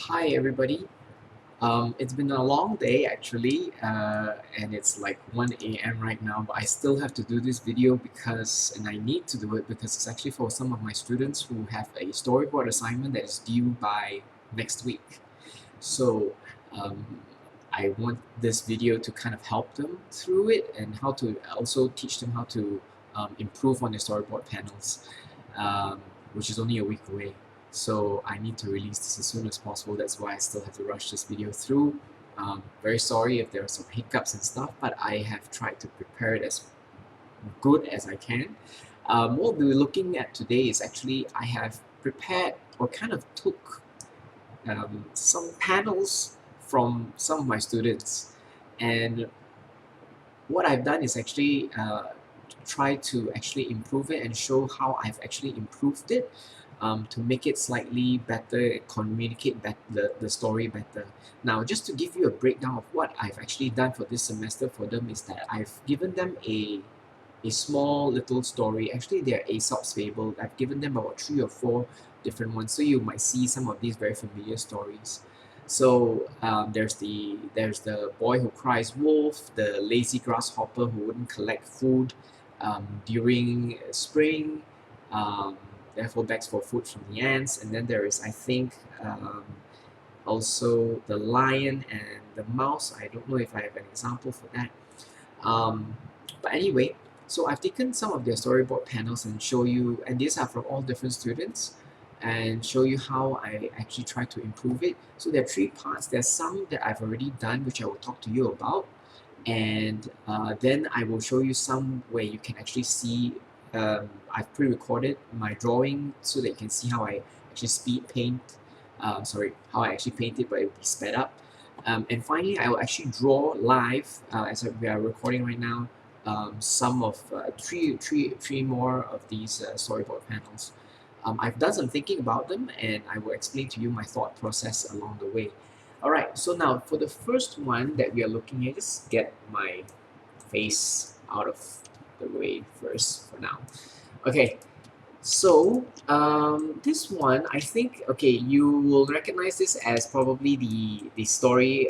Hi everybody. It's been a long day actually, and it's like 1 a.m. right now, but I still have to do this video and I need to do it because it's actually for some of my students who have a storyboard assignment that is due by next week. So um, I want this video to kind of help them through it and how to also teach them how to improve on their storyboard panels, um, which is only a week away. So I need to release this as soon as possible. That's why I still have to rush this video through. Very sorry if there are some hiccups and stuff, but I have tried to prepare it as good as I can. What we're looking at today is actually I have prepared or kind of took some panels from some of my students, and what I've done is actually try to actually improve it and show how I've actually improved it to make it slightly better, communicate the story better. Now, just to give you a breakdown of what I've actually done for this semester for them is that I've given them a small little story. Actually, they're Aesop's fable. I've given them about 3 or 4 different ones, so you might see some of these very familiar stories. So there's the boy who cries wolf, the lazy grasshopper who wouldn't collect food during spring, um, therefore begs for food from the ants, and then there is I think also the lion and the mouse. I don't know if I have an example for that. Um, but anyway, so I've taken some of their storyboard panels and show you, and these are from all different students, and show you how I actually try to improve it. So there are 3 parts. There's some that I've already done, which I will talk to you about, and then I will show you some where you can actually see. I've pre-recorded my drawing so that you can see how I actually speed paint. How I actually paint it, but it will be sped up. And finally, I will actually draw live as we are recording right now. Some of three more of these storyboard panels. I've done some thinking about them, and I will explain to you my thought process along the way. All right. So now for the first one that we are looking at, just get my face out of the way first for now. Okay. So this one, I think, okay, you will recognize this as probably the story,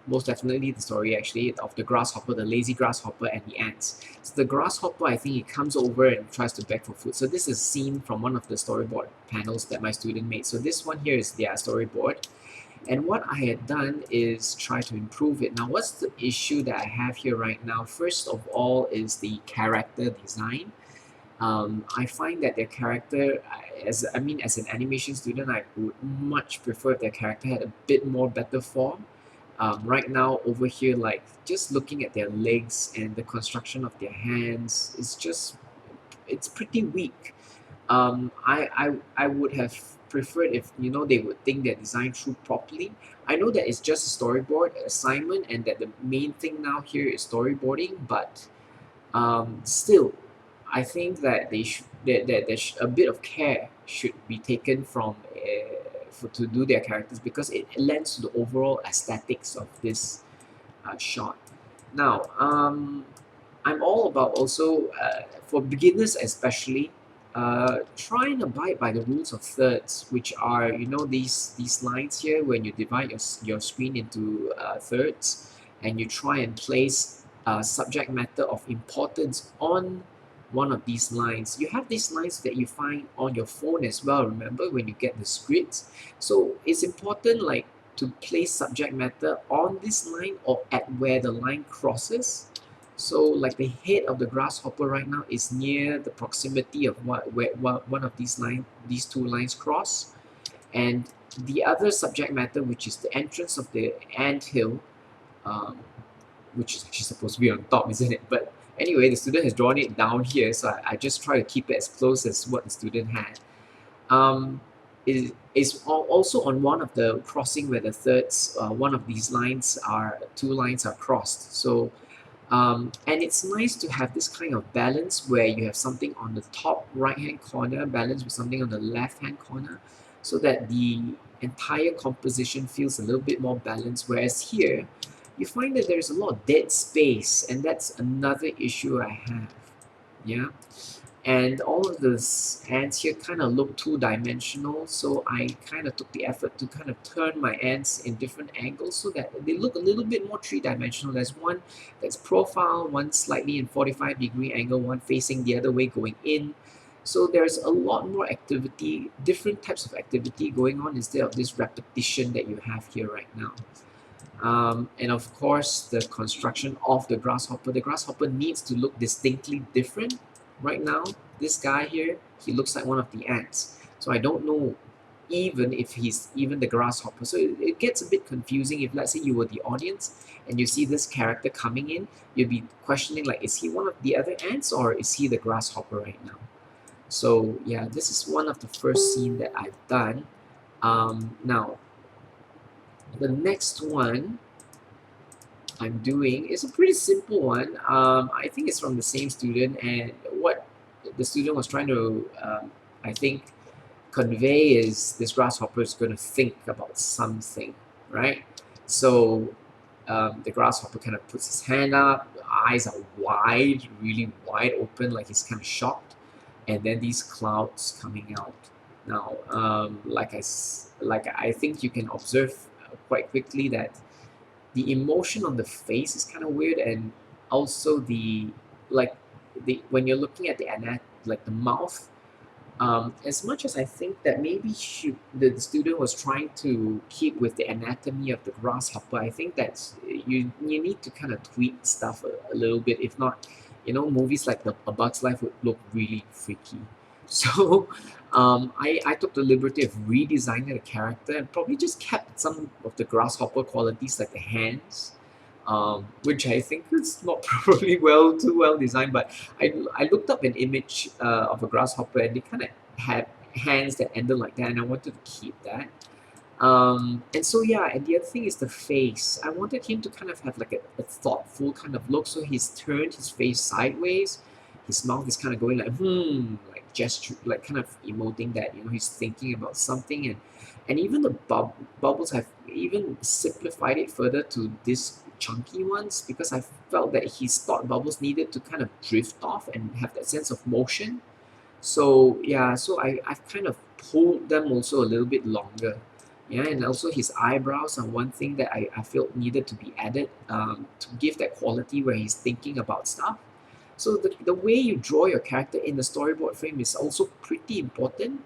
most definitely the story actually of the grasshopper, the lazy grasshopper and the ants. So the grasshopper, I think, it comes over and tries to beg for food. So this is a scene from one of the storyboard panels that my student made. So this one here is their storyboard. And what I had done is try to improve it. Now, what's the issue that I have here right now? First of all is the character design. I find that their character, as an animation student, I would much prefer if their character had a bit more better form. Right now, over here, like just looking at their legs and the construction of their hands, it's pretty weak. I would have preferred if they would think their design through properly. I know that it's just a storyboard assignment and that the main thing now here is storyboarding, but still, I think that a bit of care should be taken to do their characters because it lends to the overall aesthetics of this shot. Now, I'm all about also for beginners especially. Try and abide by the rules of thirds, which are these lines here when you divide your screen into thirds, and you try and place subject matter of importance on one of these lines. You have these lines that you find on your phone as well, remember, when you get the scripts. So it's important like to place subject matter on this line or at where the line crosses. So like the head of the grasshopper right now is near the proximity of where one of these 2 lines cross. And the other subject matter, which is the entrance of the ant hill, um, which is actually supposed to be on top, isn't it? But anyway, the student has drawn it down here, so I just try to keep it as close as what the student had. Is also on one of the crossing where the thirds, one of these lines are 2 lines are crossed. So and it's nice to have this kind of balance where you have something on the top right hand corner balanced with something on the left hand corner, so that the entire composition feels a little bit more balanced. Whereas here, you find that there's a lot of dead space, and that's another issue I have. Yeah. And all of the ants here kind of look two-dimensional, so I kind of took the effort to kind of turn my ants in different angles so that they look a little bit more three-dimensional. There's one that's profile, one slightly in 45-degree angle, one facing the other way going in. So there's a lot more activity, different types of activity going on instead of this repetition that you have here right now. And of course, the construction of the grasshopper. The grasshopper needs to look distinctly different. Right now, this guy here, he looks like one of the ants. So I don't know even if he's even the grasshopper. So it gets a bit confusing if, let's say, you were the audience and you see this character coming in, you'd be questioning like, is he one of the other ants or is he the grasshopper right now? So yeah, this is one of the first scene that I've done. Now, the next one I'm doing is a pretty simple one. I think it's from the same student, and what the student was trying to, I think, convey is this grasshopper is going to think about something, right? So the grasshopper kind of puts his hand up, the eyes are wide, really wide open, like he's kind of shocked, and then these clouds coming out. Now, like I think you can observe quite quickly that the emotion on the face is kind of weird, and also like the when you're looking at like the mouth, as much as I think that maybe the student was trying to keep with the anatomy of the grasshopper, I think that you need to kind of tweak stuff a little bit. If not, movies like A Bug's Life would look really freaky. So I took the liberty of redesigning the character and probably just kept some of the grasshopper qualities like the hands, which I think is not probably too well designed. But I looked up an image of a grasshopper and they kind of had hands that ended like that, and I wanted to keep that. And so yeah, and the other thing is the face. I wanted him to kind of have like a thoughtful kind of look. So he's turned his face sideways. His mouth is kind of going like like gesture, like kind of emoting that he's thinking about something, and even the bubbles have even simplified it further to this chunky ones because I felt that his thought bubbles needed to kind of drift off and have that sense of motion. So yeah, so I've kind of pulled them also a little bit longer. Yeah, and also his eyebrows are one thing that I felt needed to be added to give that quality where he's thinking about stuff. So the way you draw your character in the storyboard frame is also pretty important.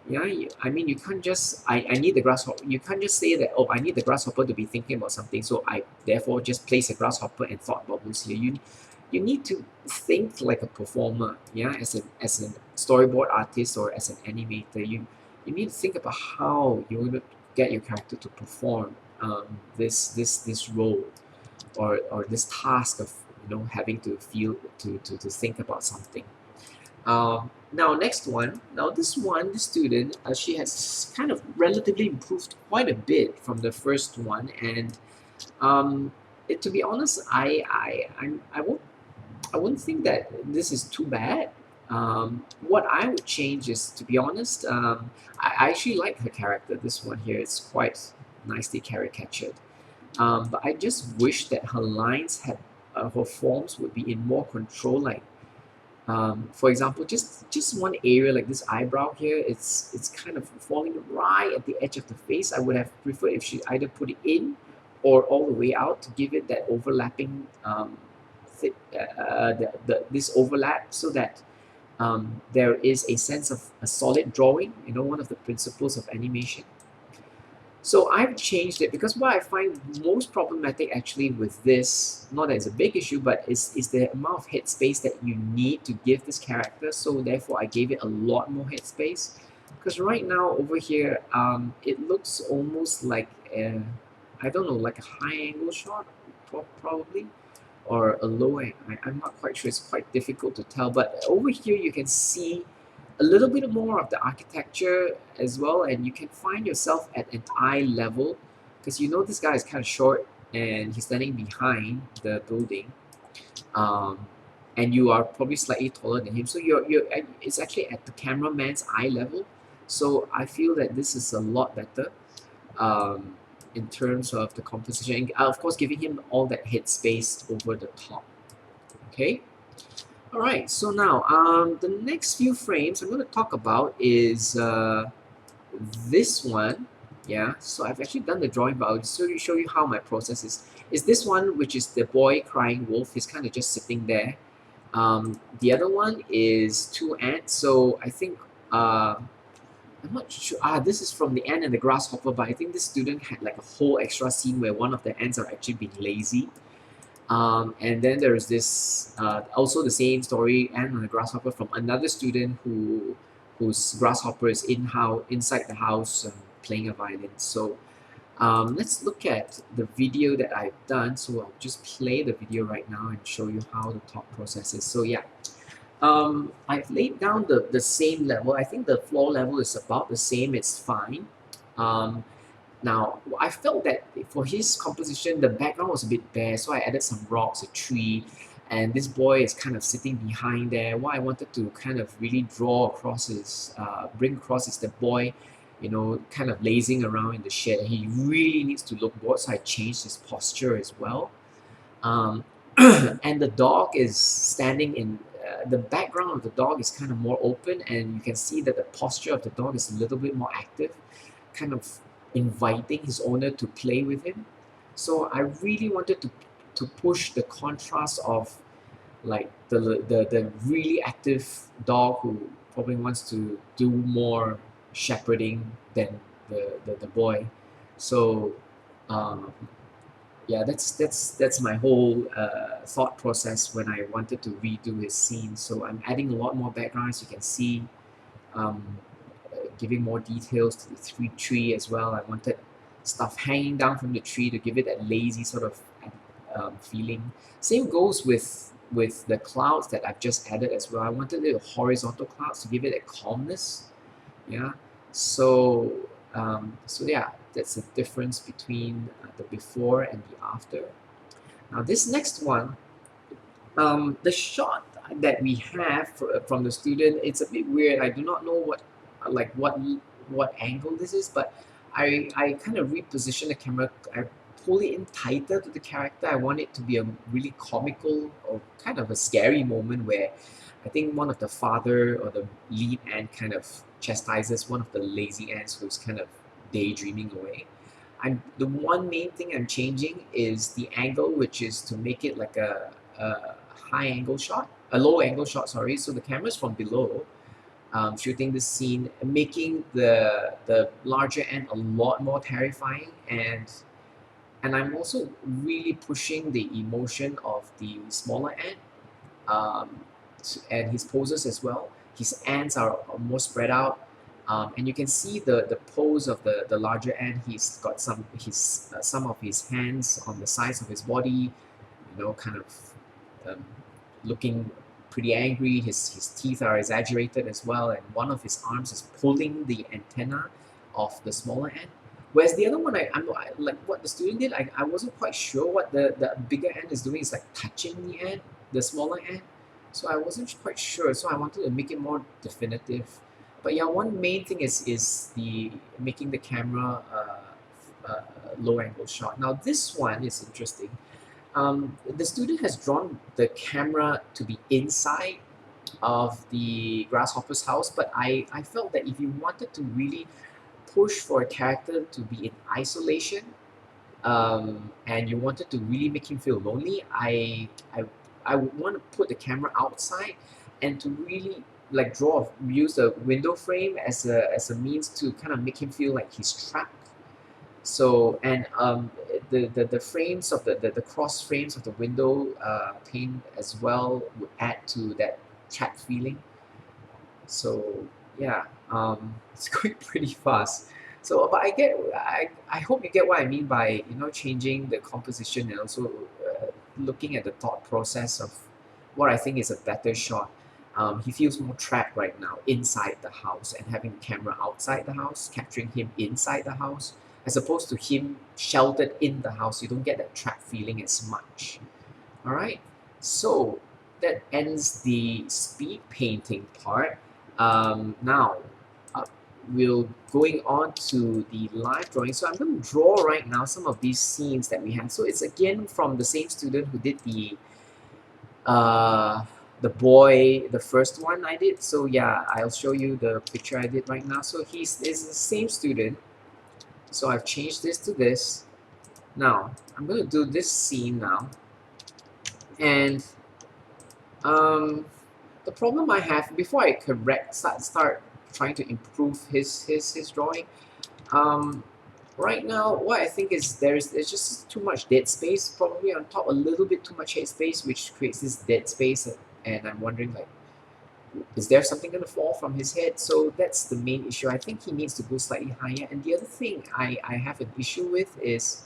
Yeah, I mean, you can't just, I need the grasshopper. You can't just say that, oh, I need the grasshopper to be thinking about something, so I therefore just place a grasshopper and thought bubbles here. You need to think like a performer, yeah, as a storyboard artist or as an animator. You need to think about how you're going to get your character to perform this role or this task of having to feel to think about something. Now next one. Now this student, she has kind of relatively improved quite a bit from the first one, and to be honest, I wouldn't think that this is too bad. What I would change is, to be honest, I actually like her character. This one here is quite nicely caricatured. But I just wish that her lines had, her forms would be in more control. Like, for example, just one area like this eyebrow here, it's kind of falling right at the edge of the face. I would have preferred if she either put it in or all the way out to give it that overlapping, this overlap so that there is a sense of a solid drawing, one of the principles of animation. So I've changed it because what I find most problematic actually with this, not that it's a big issue, but is the amount of headspace that you need to give this character. So therefore I gave it a lot more headspace. Because right now over here, it looks almost like I don't know, like a high angle shot, probably, or a low angle. I'm not quite sure. It's quite difficult to tell. But over here you can see a little bit more of the architecture as well, and you can find yourself at an eye level because this guy is kind of short and he's standing behind the building, and you are probably slightly taller than him, so it's actually at the cameraman's eye level. So I feel that this is a lot better in terms of the composition, and of course giving him all that head space over the top. Okay. All right, so now the next few frames I'm going to talk about is this one. Yeah, so I've actually done the drawing, but I'll just show you how my process is. Is this one, which is the boy crying wolf, he's kind of just sitting there. The other one is two ants. So I think I'm not sure. This is from the ant and the grasshopper, but I think this student had like a whole extra scene where one of the ants are actually being lazy. And then there's this also the same story, ant and the grasshopper, from another student whose grasshopper is inside the house playing a violin. So let's look at the video that I've done. So I'll just play the video right now and show you how the thought process is. So yeah, I've laid down the same level. I think the floor level is about the same. It's fine. Um, Now, I felt that for his composition, the background was a bit bare, so I added some rocks, a tree, and this boy is kind of sitting behind there. What I wanted to kind of really bring across is the boy, kind of lazing around in the shed. He really needs to look bored, so I changed his posture as well. Um, and the dog is standing in the background of the dog is kind of more open, and you can see that the posture of the dog is a little bit more active, kind of inviting his owner to play with him. So I really wanted to push the contrast of like the really active dog who probably wants to do more shepherding than the boy. So um, yeah, that's my whole thought process when I wanted to redo his scene. So I'm adding a lot more backgrounds. You can see, um, giving more details to the tree as well. I wanted stuff hanging down from the tree to give it that lazy sort of feeling. Same goes with the clouds that I've just added as well. I wanted the horizontal clouds to give it a calmness. Yeah. So so yeah, that's the difference between the before and the after. Now this next one, the shot that we have from the student, it's a bit weird. I do not know like what angle this is, but I kind of reposition the camera. I pull it in tighter to the character. I want it to be a really comical or kind of a scary moment where I think one of the father or the lead ant kind of chastises one of the lazy ants who's kind of daydreaming away. The one main thing I'm changing is the angle, which is to make it like a high angle shot, a low angle shot, sorry. So the camera's from below, shooting this scene, making the larger ant a lot more terrifying, and I'm also really pushing the emotion of the smaller ant, um, and his poses as well. His ants are more spread out, and you can see the pose of the larger ant. He's got some of his hands on the sides of his body, kind of um, looking pretty angry. His teeth are exaggerated as well, and one of his arms is pulling the antenna of the smaller ant. Whereas the other one, like what the student did, I wasn't quite sure what the bigger ant is doing. It's like touching the ant, the smaller ant. So I wasn't quite sure. So I wanted to make it more definitive. But yeah, one main thing is the making the camera low angle shot. Now this one is interesting. The student has drawn the camera to be inside of the grasshopper's house, but I felt that if you wanted to really push for a character to be in isolation, and you wanted to really make him feel lonely, I would want to put the camera outside and to really like use the window frame as a means to kind of make him feel like he's trapped. So and the frames of the cross frames of the window pane as well would add to that trapped feeling. So yeah, it's going pretty fast. So, but I hope you get what I mean by changing the composition and also looking at the thought process of what I think is a better shot. He feels more trapped right now inside the house, and having the camera outside the house, capturing him inside the house, as opposed to him sheltered in the house. You don't get that trapped feeling as much. All right, so that ends the speed painting part. Now, we're going on to the live drawing. So I'm going to draw right now some of these scenes that we have. So it's again from the same student who did the uh, the boy, the first one I did. So yeah, I'll show you the picture I did right now. So is the same student. So I've changed this to this. Now I'm gonna do this scene now, and um, the problem I have before I start trying to improve his drawing. Um, right now, what I think is there's just too much dead space, probably on top, a little bit too much head space, which creates this dead space, and I'm wondering like, is there something gonna fall from his head? So that's the main issue. I think he needs to go slightly higher. And the other thing I have an issue with is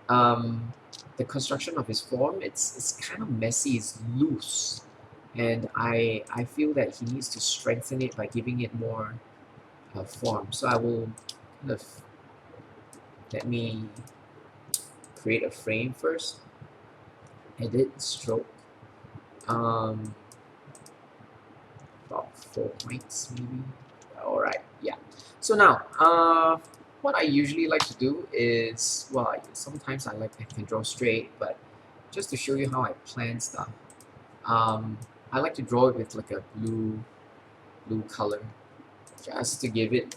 the construction of his form. It's kind of messy. It's loose, and I feel that he needs to strengthen it by giving it more form. So I will kind of let me create a frame first. Edit stroke. Um, about 4 points maybe. All right, yeah. So now, what I usually like to do is, well, sometimes I can draw straight, but just to show you how I plan stuff, I like to draw it with like a blue color, just to give it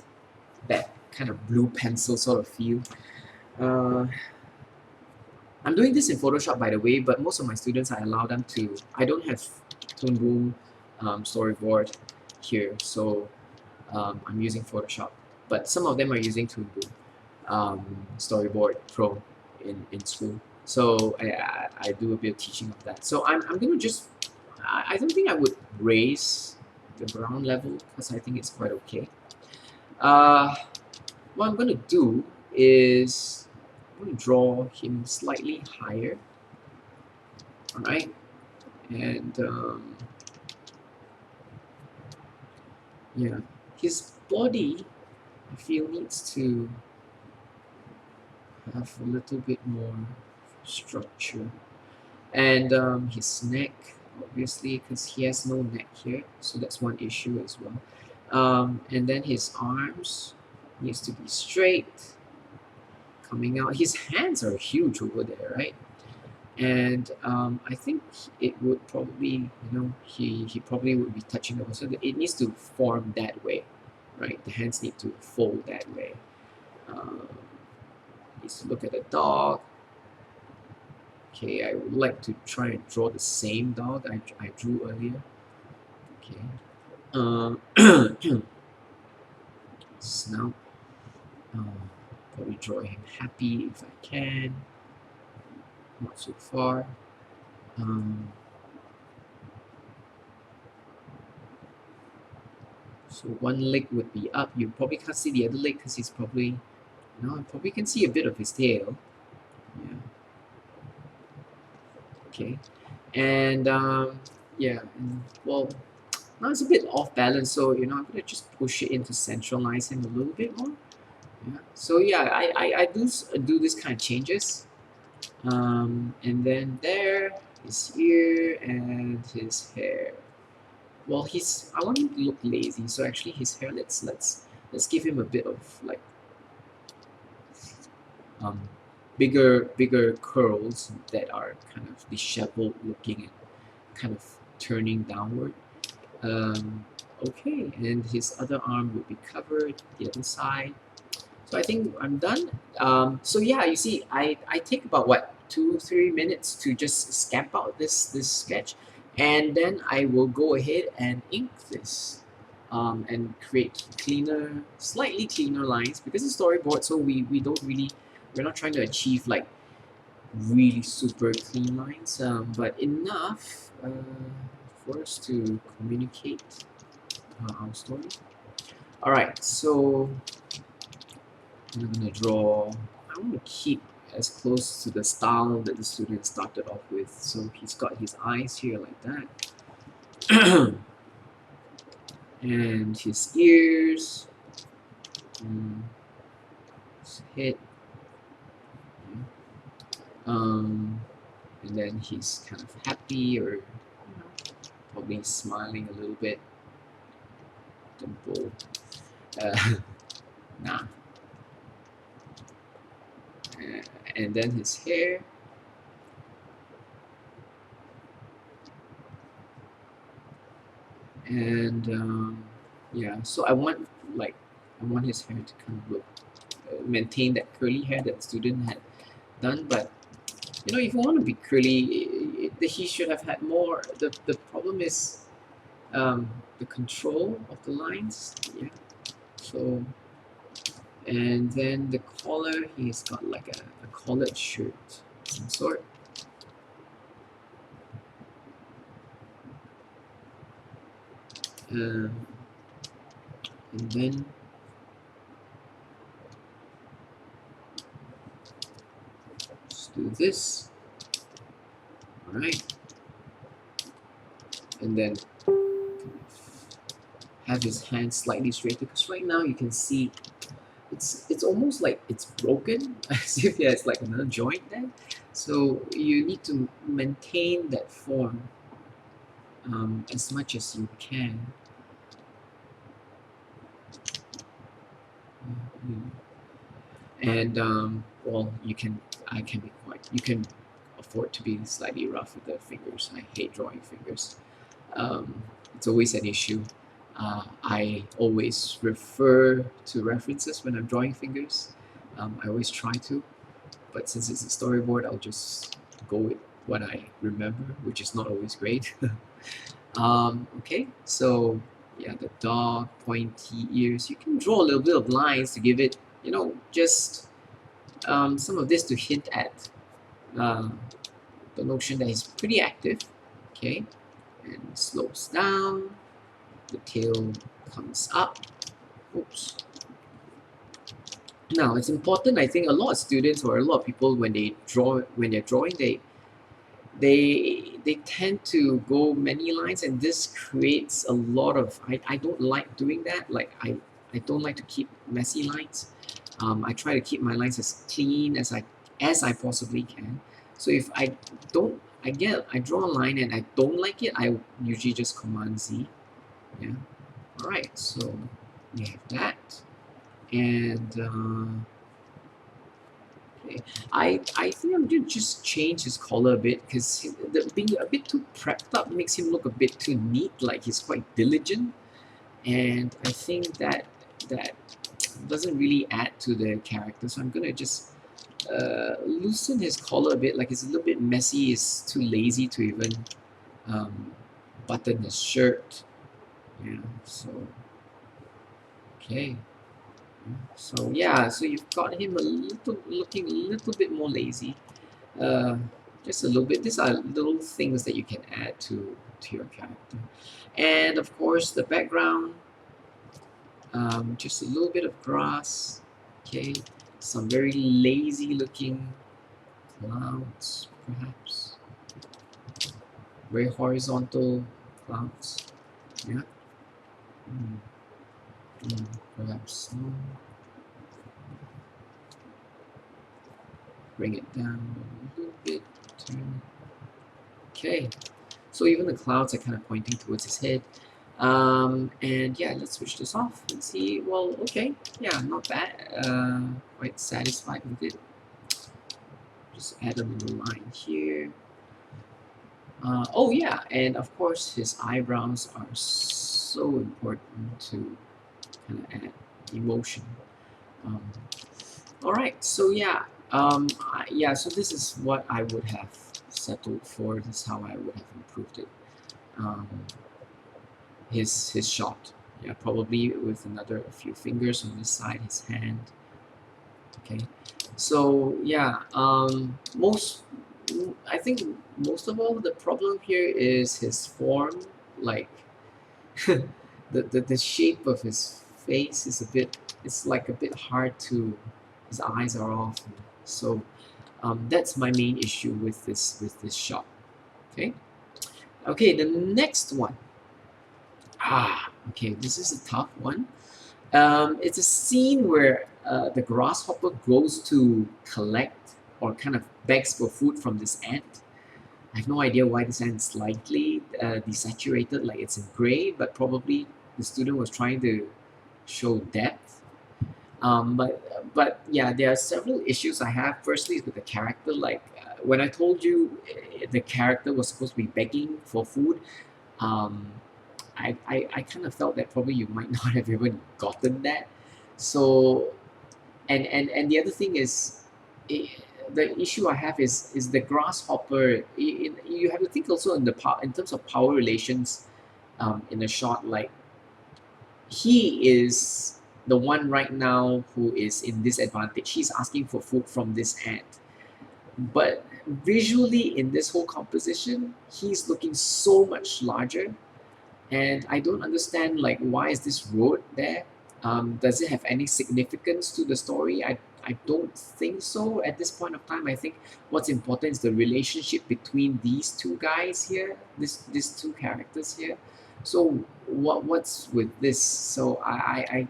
that kind of blue pencil sort of feel. Uh, I'm doing this in Photoshop, by the way, but most of my students, I allow them to. I don't have Toon Boom storyboard here, so I'm using Photoshop. But some of them are using Toon Boom Storyboard Pro in school. So I do a bit of teaching of that. So I'm gonna just. I don't think I would raise the brown level because I think it's quite okay. What I'm gonna do is I'm going to draw him slightly higher. All right, and yeah, his body I feel needs to have a little bit more structure, and his neck, obviously, because he has no neck here, so that's one issue as well. And then his arms needs to be straight, coming out. His hands are huge over there, right? And I think it would probably, he probably would be touching over. So it needs to form that way, right? The hands need to fold that way. Um, needs to look at the dog. Okay, I would like to try and draw the same dog I drew earlier. Okay. Snout. Probably draw him happy if I can. Not so far. So one leg would be up. You probably can't see the other leg because he's probably, I probably can see a bit of his tail. Yeah. Okay. And yeah, and, well, now it's a bit off balance, so I'm gonna just push it in to centralize him a little bit more. Yeah. So yeah, I do this kind of changes. And then there, his ear and his hair. Well, I want him to look lazy, so actually his hair, let's give him a bit of like um, bigger curls that are kind of disheveled looking and kind of turning downward. Okay, and his other arm would be covered, the other side. So I think I'm done. So yeah, you see, I take about what 2-3 minutes to just scamp out this sketch, and then I will go ahead and ink this, and create slightly cleaner lines because it's storyboard. So we don't really we're not trying to achieve like really super clean lines, but enough for us to communicate our story. All right, so I'm gonna draw. I want to keep as close to the style that the student started off with. So he's got his eyes here like that, and his ears, his head, and then he's kind of happy or probably smiling a little bit. Dimple. Nah. And then his hair. And yeah, so I want his hair to kind of look maintain that curly hair that the student had done. But if you want to be curly, he should have had more. The problem is um, the control of the lines. Yeah. So, and then the collar, he's got like a collared shirt of some sort. And then let's do this. All right. And then have his hands slightly straighter, because right now you can see it's almost like it's broken, as if there's like another joint there. So you need to maintain that form as much as you can. And well, you can afford to be slightly rough with the fingers. I hate drawing fingers. It's always an issue. I always refer to references when I'm drawing fingers. I always try to, but since it's a storyboard, I'll just go with what I remember, which is not always great. Okay, so yeah, the dog, pointy ears. You can draw a little bit of lines to give it, just some of this to hint at uh, the notion that he's pretty active. Okay, and slopes down. The tail comes up. Oops. Now it's important. I think a lot of students or a lot of people when they're drawing, they tend to go many lines, and this creates a lot of. I don't like doing that. Like I don't like to keep messy lines. I try to keep my lines as clean as I possibly can. So if I draw a line and I don't like it, I usually just Command Z. Yeah. All right. So we have that, and okay. I think I'm gonna just change his collar a bit, because being a bit too prepped up makes him look a bit too neat, like he's quite diligent, and I think that doesn't really add to the character. So I'm gonna just loosen his collar a bit. Like it's a little bit messy. He's too lazy to even button his shirt. Yeah. So okay. So yeah, so you've got him looking a little bit more lazy, uh, just a little bit. These are little things that you can add to your character, and of course the background, just a little bit of grass. Okay, some very lazy looking clouds, perhaps very horizontal clouds. Yeah. Mm, perhaps snow. Bring it down a little bit. Turn. Okay, so even the clouds are kind of pointing towards his head. And yeah, let's switch this off and see. Well, okay, yeah, not bad. Quite satisfied with it. Just add a little line here. Oh yeah, and of course his eyebrows are so important to kind of add emotion. Um, all right, so yeah, yeah. So this is what I would have settled for. This is how I would have improved it. Um, his shot, yeah, probably with a few fingers on this side, his hand. Okay, so yeah, I think most of all the problem here is his form, like the shape of his face is it's like a bit hard to, his eyes are off, so that's my main issue with this shot. Okay, okay, the next one. Okay, this is a tough one. It's a scene where the grasshopper goes to collect or kind of begs for food from this ant. I have no idea why this ant is slightly desaturated, like it's in gray, but probably the student was trying to show depth. But yeah, there are several issues I have. Firstly, with the character, like when I told you the character was supposed to be begging for food, um, I kind of felt that probably you might not have even gotten that. So and the other thing is, eh, the issue I have is the grasshopper. You have to think also in in terms of power relations, in a shot. Like, he is the one right now who is in disadvantage. He's asking for food from this ant. But visually, in this whole composition, he's looking so much larger, and I don't understand, like, why is this road there? Does it have any significance to the story? I don't think so at this point of time. I think what's important is the relationship between these two guys here, these two characters here. So what's with this? So I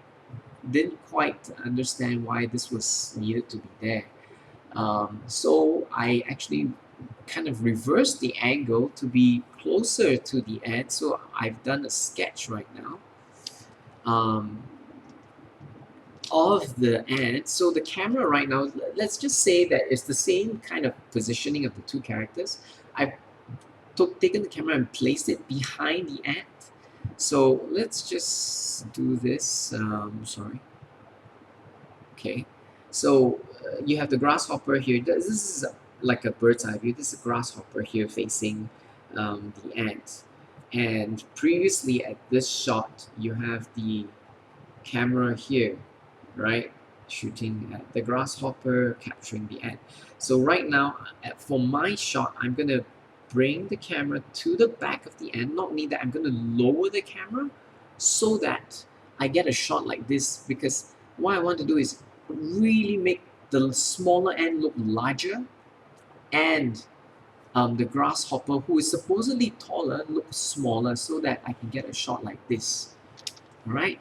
didn't quite understand why this was needed to be there. So I actually kind of reversed the angle to be closer to the end. So I've done a sketch right now, um, of the ant. So the camera right now, let's just say that it's the same kind of positioning of the two characters. I've taken the camera and placed it behind the ant. So let's just do this. Sorry. Okay. So you have the grasshopper here. This is like a bird's eye view. This is a grasshopper here facing the ant. And previously at this shot, you have the camera here, right? Shooting at the grasshopper, capturing the ant. So right now, for my shot, I'm going to bring the camera to the back of the ant. Not only that, I'm going to lower the camera so that I get a shot like this, because what I want to do is really make the smaller ant look larger, and the grasshopper, who is supposedly taller, looks smaller, so that I can get a shot like this. All right?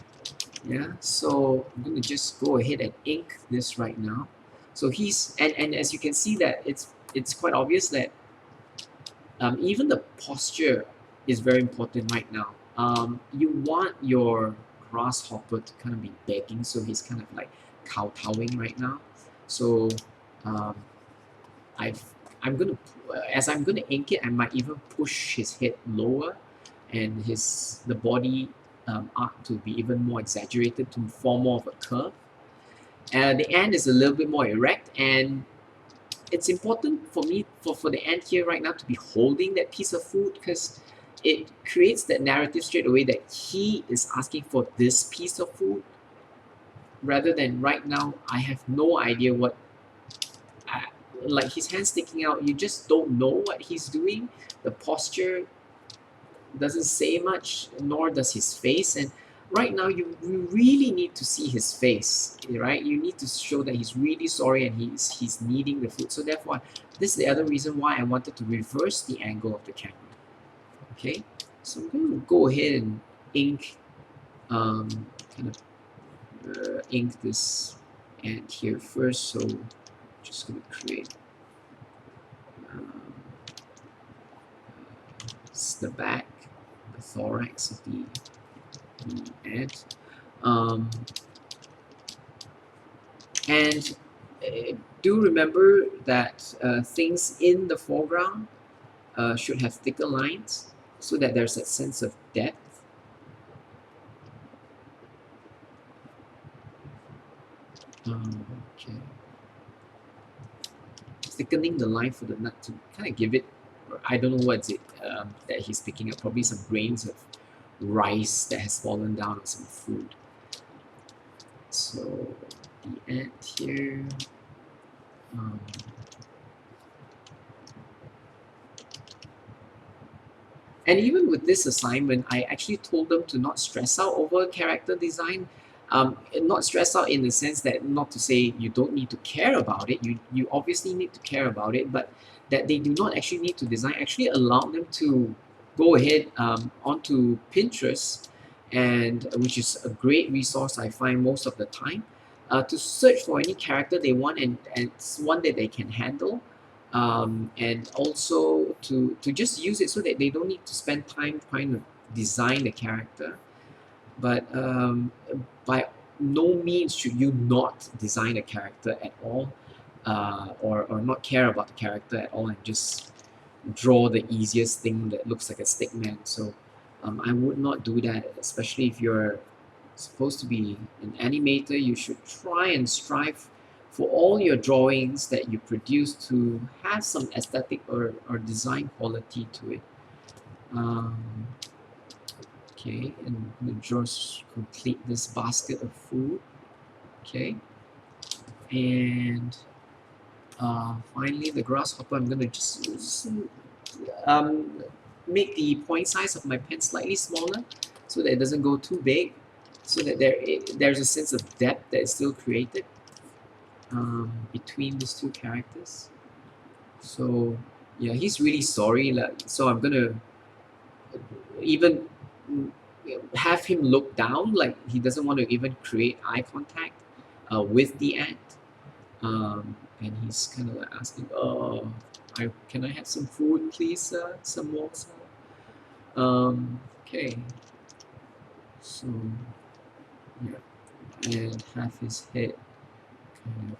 Yeah, so I'm going to just go ahead and ink this right now. So he's, and as you can see that it's quite obvious that even the posture is very important right now. You want your grasshopper to kind of be begging, so he's kind of like kowtowing right now. So um, I'm gonna, as I'm gonna ink it, I might even push his head lower and the body arc to be even more exaggerated to form more of a curve. The ant is a little bit more erect, and it's important for me for the ant here right now to be holding that piece of food, because it creates that narrative straight away that he is asking for this piece of food, rather than right now I have no idea what, like, his hand sticking out, you just don't know what he's doing. The posture doesn't say much, nor does his face. And right now you really need to see his face, right? You need to show that he's really sorry and he's needing the food. So therefore, this is the other reason why I wanted to reverse the angle of the camera. Okay, so I'm going to go ahead and ink, ink this ant here first. So I'm just going to create the back, the thorax of the ant. And do remember that things in the foreground should have thicker lines, so that there's a sense of depth. Okay. Thickening the line for the nut to kind of give it, I don't know what's it that he's picking up, probably some grains of rice that has fallen down on some food. So the ant here. And even with this assignment, I actually told them to not stress out over character design. Not stress out in the sense that, not to say you don't need to care about it. You obviously need to care about it, but that they do not actually need to design. Actually allow them to go ahead onto Pinterest, and which is a great resource I find most of the time, to search for any character they want, and it's one that they can handle. And also to just use it so that they don't need to spend time trying to design the character. But by no means should you not design a character at all, or not care about the character at all and just draw the easiest thing that looks like a stick man. So I would not do that, especially if you're supposed to be an animator. You should try and strive for all your drawings that you produce to have some aesthetic or design quality to it. Um, okay, and I'm gonna just complete this basket of food. Okay, and finally the grasshopper, I'm gonna just um, make the point size of my pen slightly smaller so that it doesn't go too big, so that there's a sense of depth that is still created between these two characters. So yeah, he's really sorry. Like, so I'm gonna even have him look down, like he doesn't want to even create eye contact with the ant. And he's kind of like asking, "Oh, can I have some food, please, sir? Some more, sir?" Okay. So yeah, and have his head kind of,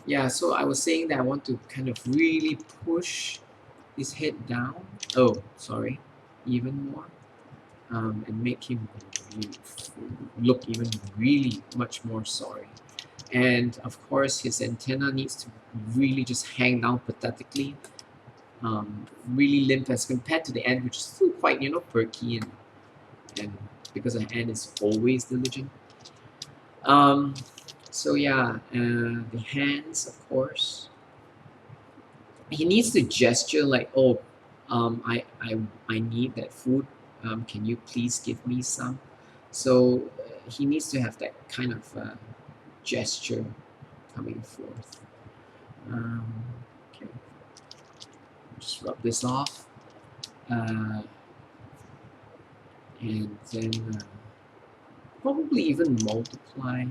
yeah. So I was saying that I want to kind of really push his head down. Oh, sorry, even more, and make him really look even really much more sorry. And of course, his antenna needs to really just hang down pathetically, really limp as compared to the ant, which is still quite, perky, and because an ant is always diligent. Um, so yeah, the hands, of course. He needs to gesture like, oh, I need that food. Can you please give me some? So he needs to have that kind of gesture coming forth. Okay, just rub this off, and then probably even multiply.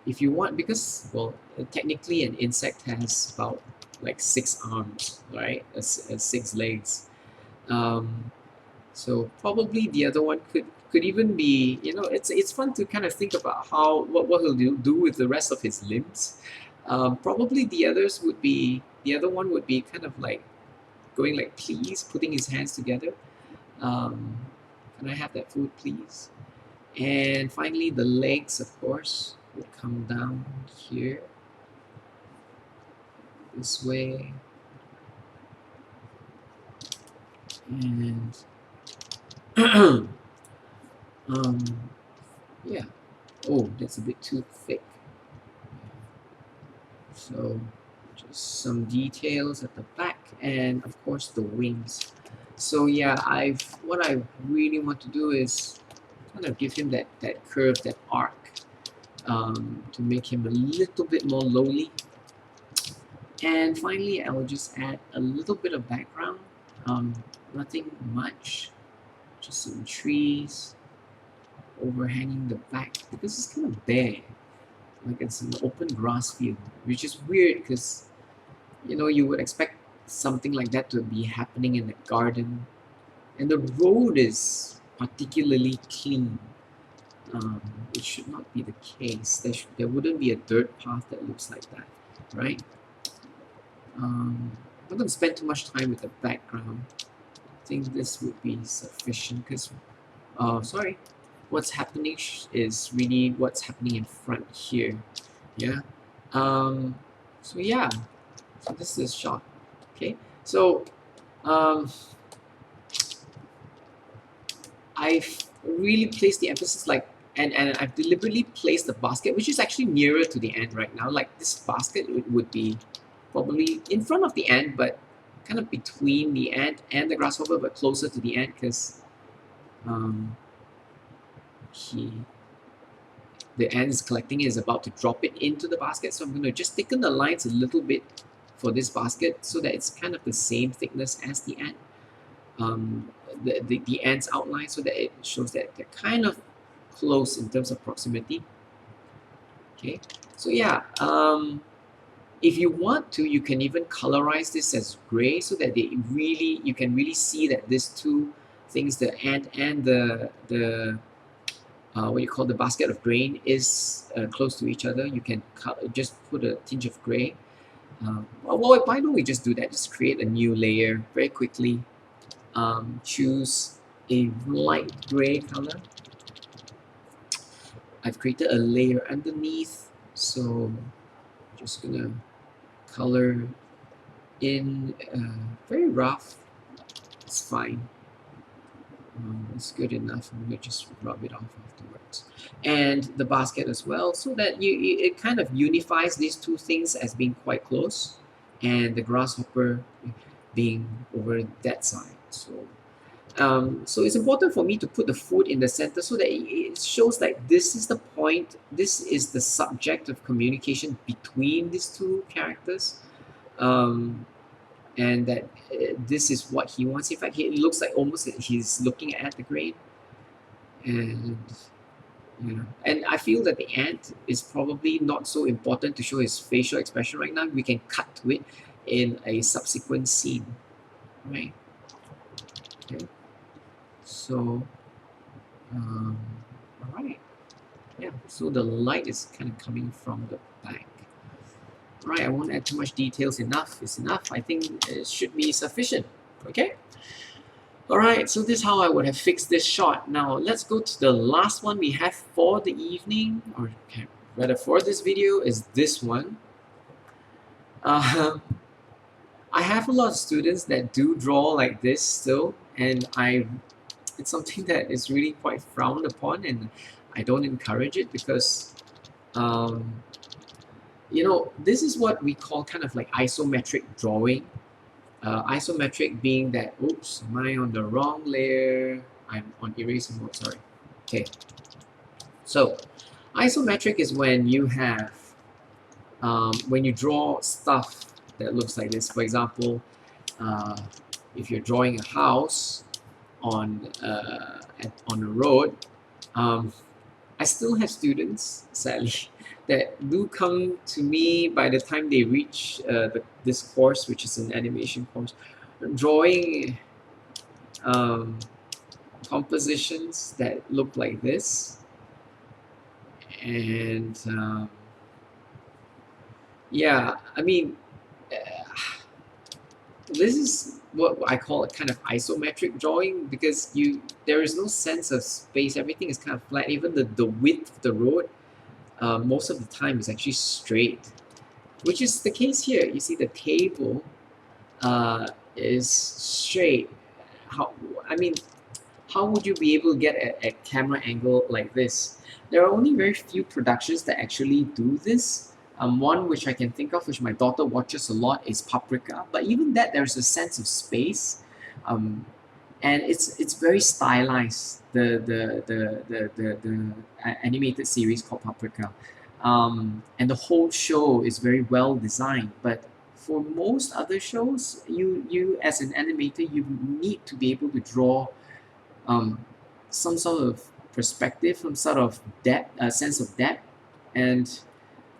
If you want, because well, technically an insect has about like 6 arms, right? As 6 legs. Um, so probably the other one could even be, it's fun to kind of think about what he'll do with the rest of his limbs. Probably the other one would be kind of like going like please, putting his hands together. Um, can I have that food, please? And finally, the legs, of course, will come down here, this way, and um, yeah. Oh, that's a bit too thick. So just some details at the back, and of course the wings. So yeah, what I really want to do is kind of give him that curve, that arc, to make him a little bit more lowly. And finally, I will just add a little bit of background, nothing much, just some trees overhanging the back because it's kind of bare, like it's an open grass field, which is weird because you would expect something like that to be happening in a garden, and the road is particularly clean. It should not be the case. There wouldn't be a dirt path that looks like that, right? I'm not going to spend too much time with the background. I think this would be sufficient because, sorry, what's happening is really what's happening in front here. Yeah. So yeah, so this is shot. Okay. So I've really placed the emphasis like, and I've deliberately placed the basket, which is actually nearer to the end right now. Like this basket would be probably in front of the ant, but kind of between the ant and the grasshopper, but closer to the ant because the ant is collecting it, is about to drop it into the basket. So I'm going to just thicken the lines a little bit for this basket so that it's kind of the same thickness as the ant. The ant's outline, so that it shows that they're kind of close in terms of proximity. Okay, so yeah, if you want to, you can even colorize this as gray so that you can really see that these two things, the ant and the what you call the basket of grain, is close to each other. You can just put a tinge of gray. Well, why don't we just do that? Just create a new layer very quickly. Choose a light gray color. I've created a layer underneath, so just gonna color in very rough. It's fine. It's good enough. I'm gonna just rub it off afterwards, and the basket as well, so that it kind of unifies these two things as being quite close, and the grasshopper being over that side. So it's important for me to put the food in the center so that it shows like this is the point, this is the subject of communication between these two characters, um, and that this is what he wants. In fact, it looks like almost he's looking at the grain, and and I feel that the ant is probably not so important to show his facial expression right now. We can cut to it in a subsequent scene, right? Okay. So, all right. Yeah, so the light is kind of coming from the back. All right, I won't add too much details. Enough is enough. I think it should be sufficient. Okay. All right, so this is how I would have fixed this shot. Now let's go to the last one we have for the evening, or rather for this video, is this one. I have a lot of students that do draw like this still, and it's something that is really quite frowned upon, and I don't encourage it because, this is what we call kind of like isometric drawing. Isometric being that, oops, am I on the wrong layer? I'm on eraser mode, sorry. Okay. So, isometric is when you have, when you draw stuff that looks like this. For example, if you're drawing a house on a road, I still have students, sadly, that do come to me by the time they reach this course, which is an animation course, drawing compositions that look like this. And yeah, I mean, this is what I call a kind of isometric drawing, because there is no sense of space. Everything is kind of flat. Even the width of the road, most of the time, is actually straight, which is the case here. You see the table is straight. How would you be able to get a camera angle like this? There are only very few productions that actually do this. One which I can think of, which my daughter watches a lot, is Paprika. But even that, there's a sense of space, and it's very stylized. The animated series called Paprika, and the whole show is very well designed. But for most other shows, you as an animator, you need to be able to draw some sort of perspective, some sort of depth, a sense of depth, and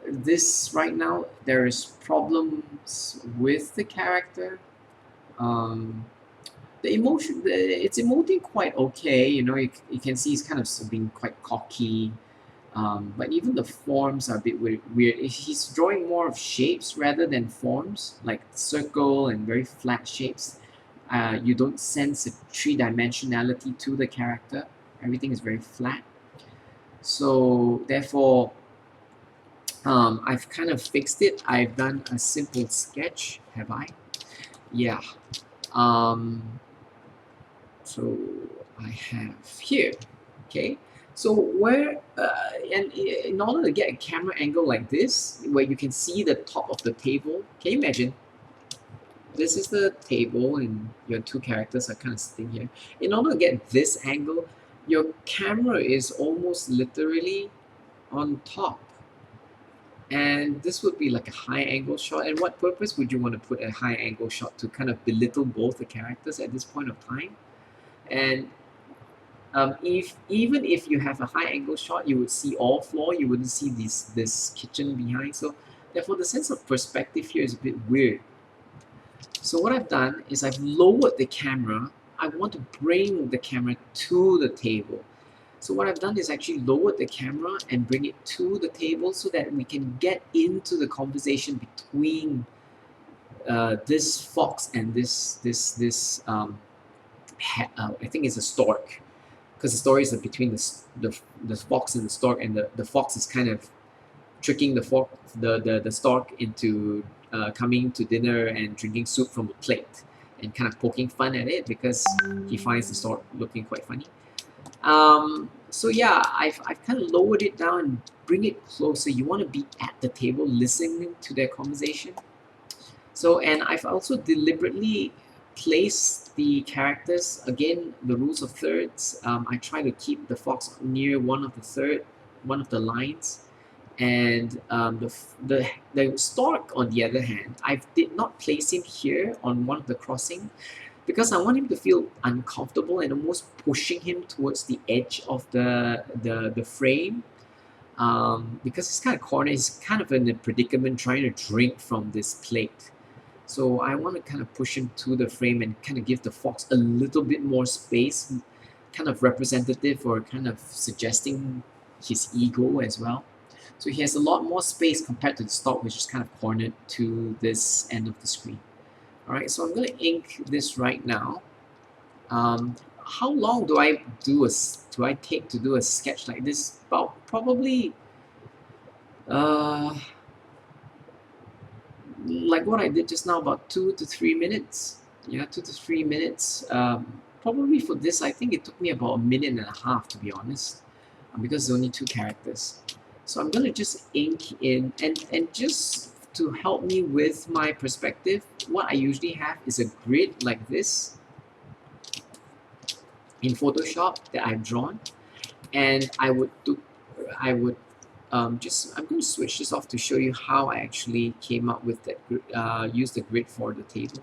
this right now there is problems with the character. The emotion, it's emoting quite okay. You can see he's kind of being quite cocky, but even the forms are a bit weird. He's drawing more of shapes rather than forms, like circle and very flat shapes. You don't sense a three-dimensionality to the character. Everything is very flat. So therefore, I've kind of fixed it. I've done a simple sketch, have I? Yeah. So I have here, okay? So and in order to get a camera angle like this, where you can see the top of the table, can you imagine? This is the table and your two characters are kind of sitting here. In order to get this angle, your camera is almost literally on top. And this would be like a high angle shot. And what purpose would you want to put a high angle shot? To kind of belittle both the characters at this point of time? And even if you have a high angle shot, you would see all floor, you wouldn't see this kitchen behind. So therefore the sense of perspective here is a bit weird. So what I've done is I've lowered the camera. I want to bring the camera to the table. So what I've done is actually lowered the camera and bring it to the table so that we can get into the conversation between this fox and this I think it's a stork, because the story is between the fox and the stork, and the fox is kind of tricking the stork into coming to dinner and drinking soup from a plate, and kind of poking fun at it because he finds the stork looking quite funny. So yeah, I've kind of lowered it down and bring it closer. You want to be at the table listening to their conversation. So, and I've also deliberately placed the characters, again, the rules of thirds. I try to keep the fox near one of the lines. And the stork, on the other hand, I did not place him here on one of the crossing because I want him to feel uncomfortable and almost pushing him towards the edge of the frame, because he's kind of cornered. He's kind of in a predicament trying to drink from this plate. So I want to kind of push him to the frame and kind of give the fox a little bit more space, kind of representative or kind of suggesting his ego as well. So he has a lot more space compared to the stork, which is kind of cornered to this end of the screen. All right, so I'm going to ink this right now. How long do I take to do a sketch like this? About probably like what I did just now, about 2 to 3 minutes. Yeah, 2 to 3 minutes. Probably for this, I think it took me about a minute and a half, to be honest, because there's only 2 characters. So I'm gonna just ink in, and just to help me with my perspective, what I usually have is a grid like this in Photoshop that I've drawn, and I'm going to switch this off to show you how I actually came up with that, use the grid for the table.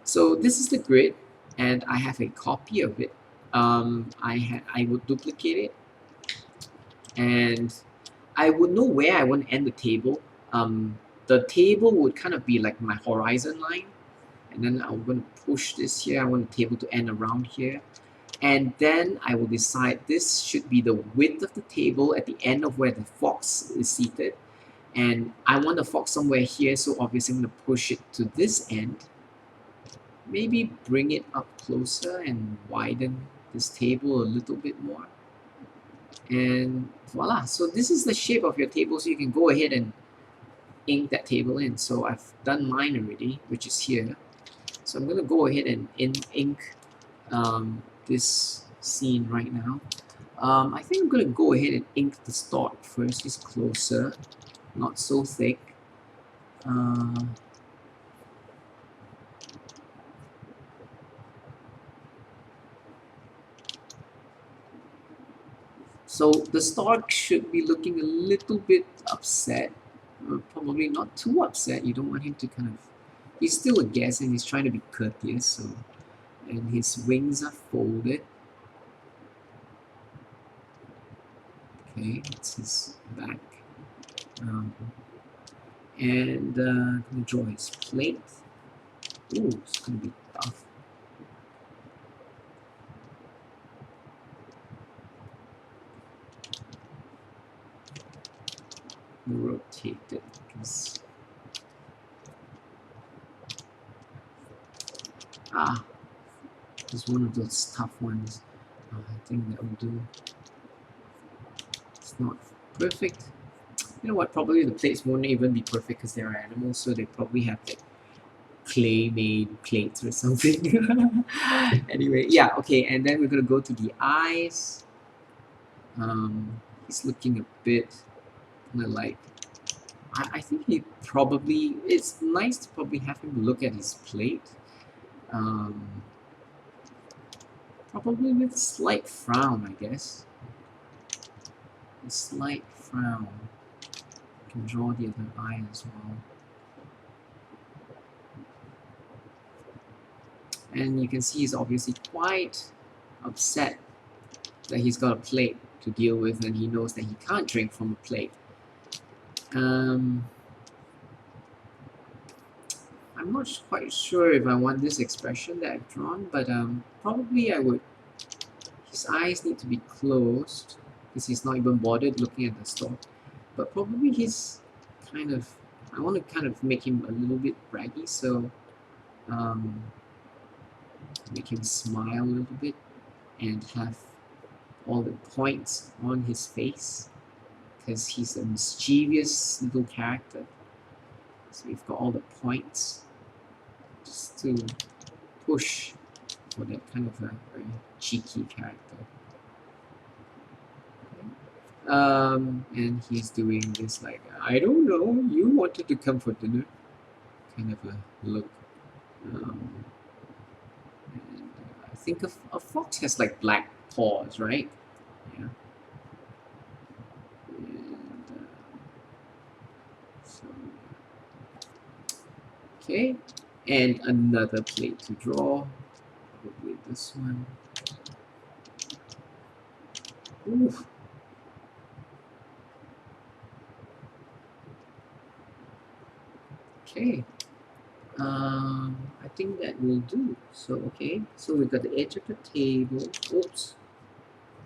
So this is the grid, and I have a copy of it. I would duplicate it, and I would know where I want to end the table. The table would kind of be like my horizon line, and then I'm going to push this here. I want the table to end around here. And then I will decide this should be the width of the table at the end of where the fox is seated. And I want the fox somewhere here, so obviously I'm going to push it to this end. Maybe bring it up closer and widen this table a little bit more. And voila, so this is the shape of your table, so you can go ahead and ink that table in. So I've done mine already, which is here. So I'm going to go ahead and ink this scene right now. I think I'm going to go ahead and ink the stork first, just closer, not so thick. So the stork should be looking a little bit upset, probably not too upset. You don't want him to kind of, he's still a guest and he's trying to be courteous, so, and his wings are folded. Okay, that's his back. And I'm going to draw his plate. Ooh, it's going to be tough. Rotate it because it's one of those tough ones. I think that will do. It's not perfect. You know what? Probably the plates won't even be perfect because they're animals, so they probably have like clay-made plates or something. Anyway, yeah, okay, and then we're gonna go to the eyes. He's looking a bit like, I think he probably, it's nice to probably have him look at his plate. Probably with a slight frown, I guess. A slight frown. You can draw the other eye as well. And you can see he's obviously quite upset that he's got a plate to deal with, and he knows that he can't drink from a plate. I'm not quite sure if I want this expression that I've drawn, but probably I would. His eyes need to be closed because he's not even bothered looking at the stork. But probably he's kind of, I want to kind of make him a little bit braggy, so make him smile a little bit and have all the points on his face because he's a mischievous little character. So we've got all the points just to push for that kind of a very cheeky character. And he's doing this like, I don't know, you wanted to come for dinner kind of a look. And I think a fox has like black paws, right? Yeah. And so, okay. And another plate to draw. Probably this one. Ooh. Okay. I think that will do. So, okay. So we've got the edge of the table. Oops.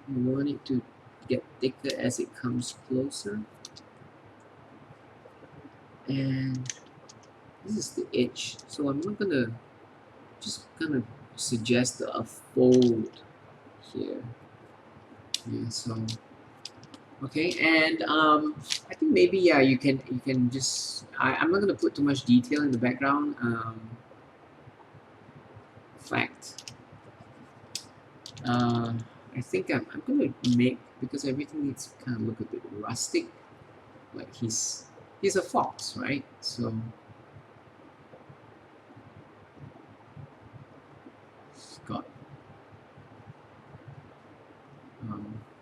We want it to get thicker as it comes closer. And this is the edge. So I'm not gonna, just gonna suggest a fold here. Yeah, so okay, and I think maybe yeah, you can just I'm not gonna put too much detail in the background. Fact, I think I'm gonna make, because everything needs to kind of look a bit rustic, like he's a fox, right? So he's got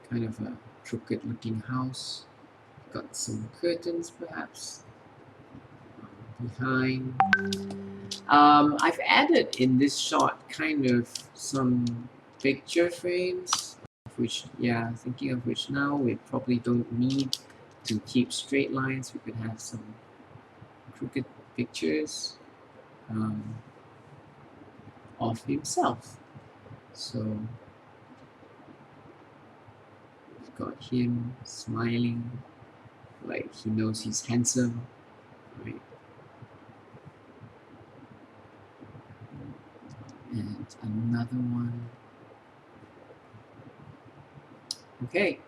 kind of a crooked looking house. Got some curtains perhaps behind. I've added in this shot kind of some picture frames, which, yeah, thinking of which now we probably don't need to keep straight lines. We could have some crooked pictures of himself. So we've got him smiling like he knows he's handsome, right? And another one. Okay.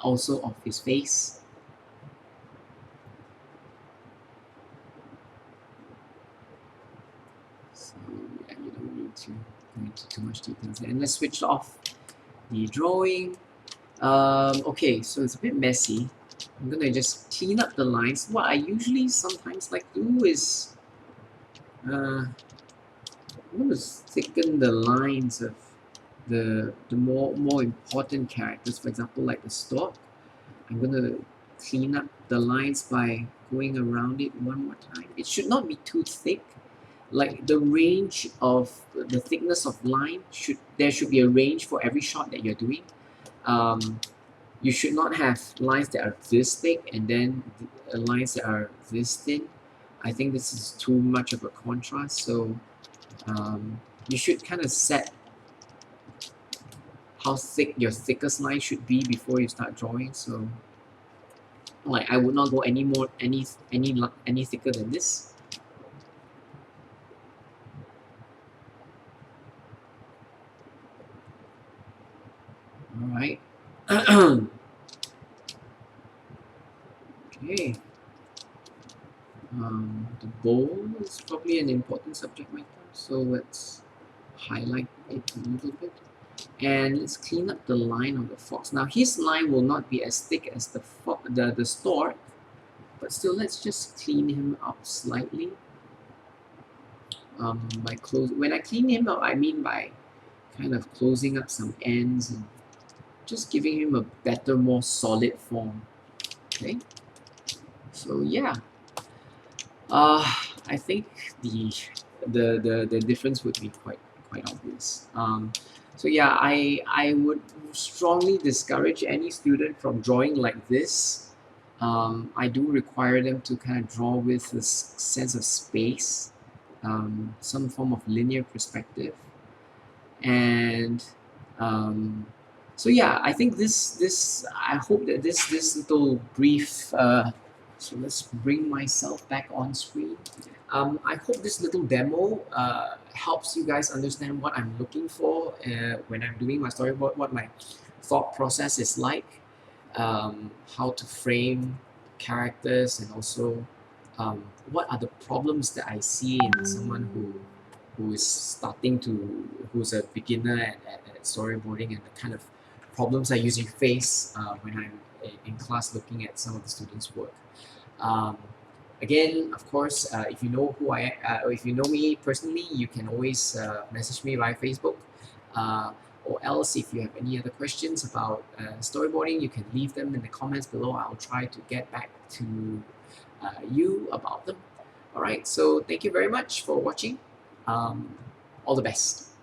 Also of his face. So yeah, you don't need to go into too much details. And let's switch off the drawing. Okay, so it's a bit messy. I'm gonna just clean up the lines. What I usually sometimes like to do is I'm gonna thicken the lines of the more important characters. For example, like the stork. I'm gonna clean up the lines by going around it one more time. It should not be too thick. Like the range of the thickness of line there should be a range for every shot that you're doing. You should not have lines that are this thick and then lines that are this thin. I think this is too much of a contrast. So you should kind of set how thick your thickest line should be before you start drawing. So like I would not go any thicker than this. All right. Okay. The bowl is probably an important subject matter, so let's highlight it a little bit. And let's clean up the line of the fox. Now his line will not be as thick as the stork, but still let's just clean him up slightly. When I clean him up, I mean by kind of closing up some ends and just giving him a better, more solid form. Okay. So yeah, I think the difference would be quite obvious. So yeah, I would strongly discourage any student from drawing like this. I do require them to kind of draw with a sense of space, some form of linear perspective, and so yeah, I think I hope that this little brief So let's bring myself back on screen. I hope this little demo helps you guys understand what I'm looking for when I'm doing my storyboard, what my thought process is like, how to frame characters, and also what are the problems that I see in someone who is starting to, who's a beginner at storyboarding, and the kind of problems I usually face when I'm in class looking at some of the students' work. Um, Again, of course, if you know who I or if you know me personally, you can always message me via Facebook. Uh, or else, if you have any other questions about storyboarding, you can leave them in the comments below. I'll try to get back to you about them. All right, so thank you very much for watching. All the best.